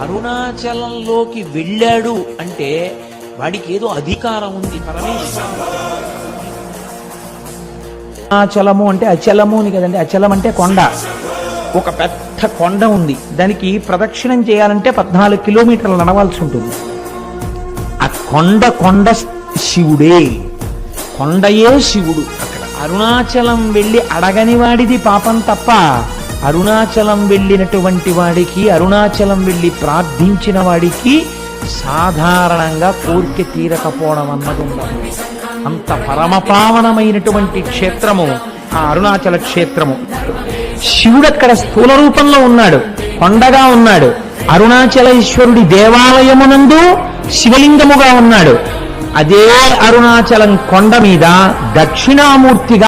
అరుణాచలంలోకి వెళ్ళాడు అంటే వాడికి ఏదో అధికారం ఉంది. పరమేశ్వరుడు అరుణాచలము అంటే అచలము అని కదండి. అచలం అంటే కొండ. ఒక పెద్ద కొండ ఉంది, దానికి ప్రదక్షిణం చేయాలంటే 14 కిలోమీటర్లు నడవాల్సి ఉంటుంది. ఆ కొండ శివుడే, కొండయే శివుడు. అక్కడ అరుణాచలం వెళ్ళి అడగని వాడిది పాపం తప్ప, అరుణాచలం వెళ్ళినటువంటి వాడికి, అరుణాచలం వెళ్ళి ప్రార్థించిన వాడికి సాధారణంగా కోరిక తీరకపోవడం అన్నది ఉండదు. అంత పరమపావనమైనటువంటి క్షేత్రము ఆ అరుణాచల క్షేత్రము. శివుడు అక్కడ స్థూల రూపంలో ఉన్నాడు, కొండగా ఉన్నాడు. అరుణాచలేశ్వరుడి దేవాలయమునందు శివలింగముగా ఉన్నాడు. అదే అరుణాచలం కొండ మీద దక్షిణామూర్తిగా